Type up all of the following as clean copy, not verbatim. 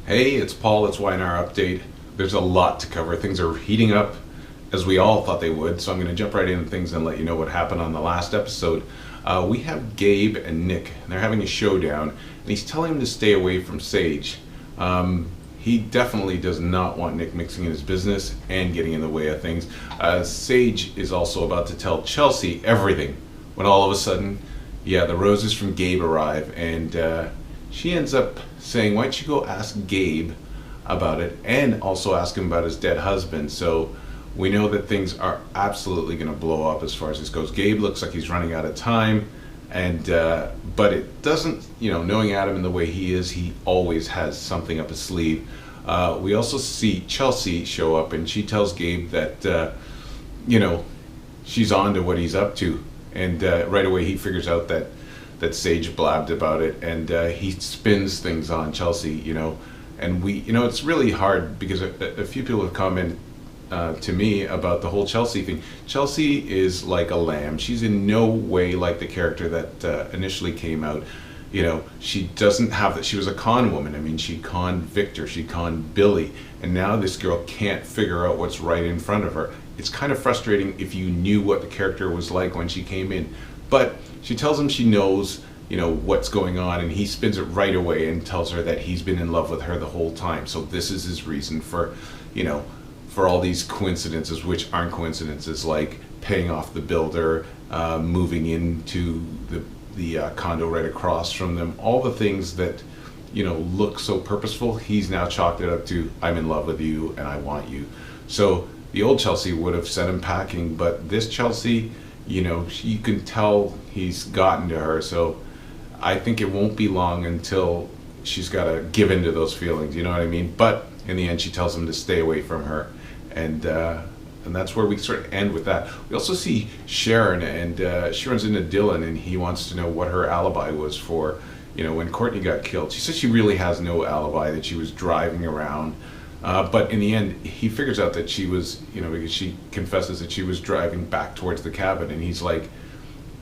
Hey, it's Paul. It's Y&R Update. There's a lot to cover. Things are heating up as we all thought they would, so I'm going to jump right into things and let you know what happened on the last episode. We have Gabe and Nick, and they're having a showdown, and he's telling him to stay away from Sage. He definitely does not want Nick mixing in his business and getting in the way of things. Sage is also about to tell Chelsea everything, when all of a sudden, the roses from Gabe arrive, and she ends up saying, why don't you go ask Gabe about it, and also ask him about his dead husband. So we know that things are absolutely going to blow up as far as this goes. Gabe looks like he's running out of time, and but it doesn't, knowing Adam in the way he is, he always has something up his sleeve. We also see Chelsea show up, and she tells Gabe that she's on to what he's up to, and right away he figures out that Sage blabbed about it, and he spins things on Chelsea, and it's really hard because a few people have commented to me about the whole Chelsea thing. Chelsea is like a lamb. She's in no way like the character that initially came out. She doesn't have that. She was a con woman. I mean, she conned Victor, she conned Billy, and now this girl can't figure out what's right in front of her. It's kind of frustrating if you knew what the character was like when she came in. But she tells him she knows, what's going on, and he spins it right away and tells her that he's been in love with her the whole time. So this is his reason for all these coincidences, which aren't coincidences, like paying off the builder, moving into the condo right across from them, all the things that look so purposeful. He's now chalked it up to, I'm in love with you and I want you. So the old Chelsea would have sent him packing, but this Chelsea, you can tell he's gotten to her. So I think it won't be long until she's got to give in to those feelings, you know what I mean? But in the end, she tells him to stay away from her, and that's where we sort of end with that. We also see Sharon, and Sharon's into Dylan, and he wants to know what her alibi was for, when Courtney got killed. She says she really has no alibi, that she was driving around. But in the end, he figures out that she was, because she confesses that she was driving back towards the cabin. And he's like,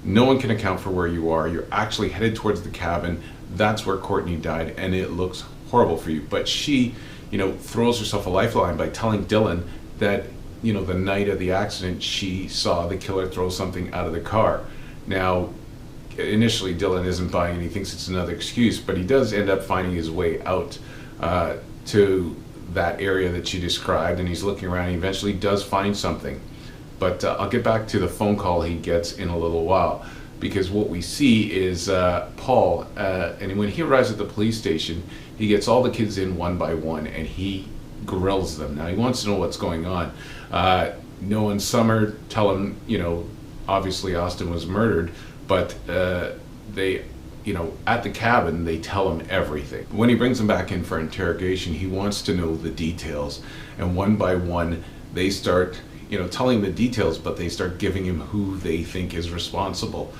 no one can account for where you are. You're actually headed towards the cabin. That's where Courtney died, and it looks horrible for you. But she, throws herself a lifeline by telling Dylan that, the night of the accident, she saw the killer throw something out of the car. Now, initially, Dylan isn't buying it. He thinks it's another excuse, but he does end up finding his way out to that area that she described, and he's looking around. He eventually does find something, but I'll get back to the phone call he gets in a little while, because what we see is Paul, and when he arrives at the police station, he gets all the kids in one by one, and he grills them. Now he wants to know what's going on. Noah and Summer tell him, obviously Austin was murdered, but they at the cabin, they tell him everything. When he brings them back in for interrogation, he wants to know the details. And one by one, they start, telling him the details, but they start giving him who they think is responsible.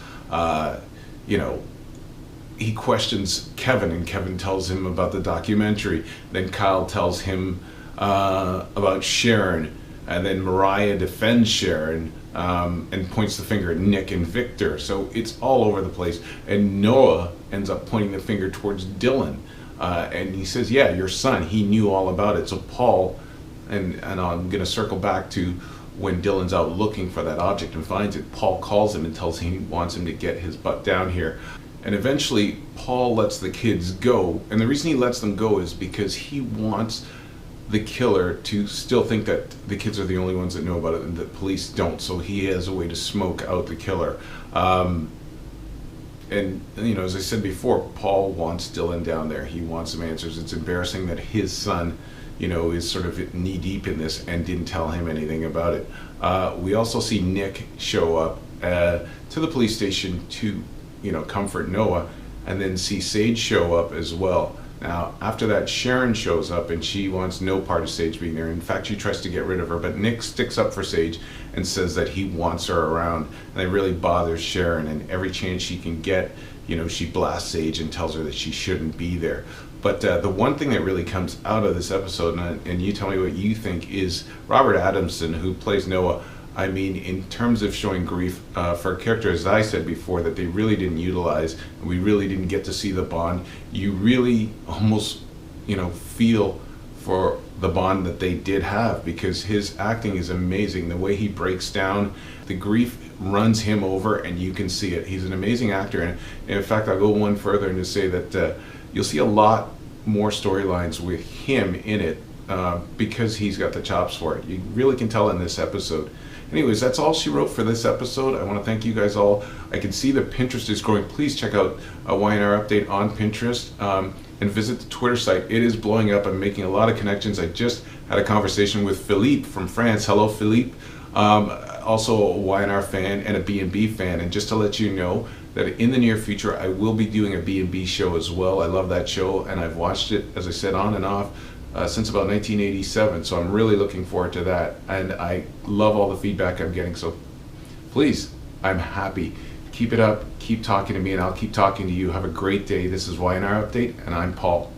He questions Kevin, and Kevin tells him about the documentary. Then Kyle tells him about Sharon, and then Mariah defends Sharon, and points the finger at Nick and Victor. So it's all over the place. And Noah ends up pointing the finger towards Dylan, and he says, yeah, your son, he knew all about it. So Paul, and I'm going to circle back to when Dylan's out looking for that object and finds it, Paul calls him and tells him he wants him to get his butt down here. And eventually Paul lets the kids go, and the reason he lets them go is because he wants the killer to still think that the kids are the only ones that know about it and that police don't, so he has a way to smoke out the killer. And as I said before, Paul wants Dylan down there. He wants some answers. It's embarrassing that his son is sort of knee deep in this and didn't tell him anything about it. We also see Nick show up to the police station to comfort Noah, and then see Sage show up as well. Now, after that, Sharon shows up, and she wants no part of Sage being there. In fact, she tries to get rid of her, but Nick sticks up for Sage and says that he wants her around, and it really bothers Sharon, and every chance she can get, she blasts Sage and tells her that she shouldn't be there. But the one thing that really comes out of this episode, and you tell me what you think, is Robert Adamson, who plays Noah. I mean, in terms of showing grief for a character, as I said before, that they really didn't utilize, and we really didn't get to see the bond, you really almost feel for the bond that they did have, because his acting is amazing. The way he breaks down, the grief runs him over, and you can see it. He's an amazing actor, and in fact, I'll go one further and to say that you'll see a lot more storylines with him in it, because he's got the chops for it. You really can tell in this episode. Anyways, that's all she wrote for this episode. I want to thank you guys all. I can see the Pinterest is growing. Please check out YNR Update on Pinterest, and visit the Twitter site. It is blowing up. I'm making a lot of connections. I just had a conversation with Philippe from France. Hello, Philippe. Also a YNR fan and a B&B fan. And just to let you know that in the near future, I will be doing a B&B show as well. I love that show, and I've watched it, as I said, on and off since about 1987. So I'm really looking forward to that. And I love all the feedback I'm getting. So please, I'm happy. Keep it up. Keep talking to me, and I'll keep talking to you. Have a great day. This is YNR Update, and I'm Paul.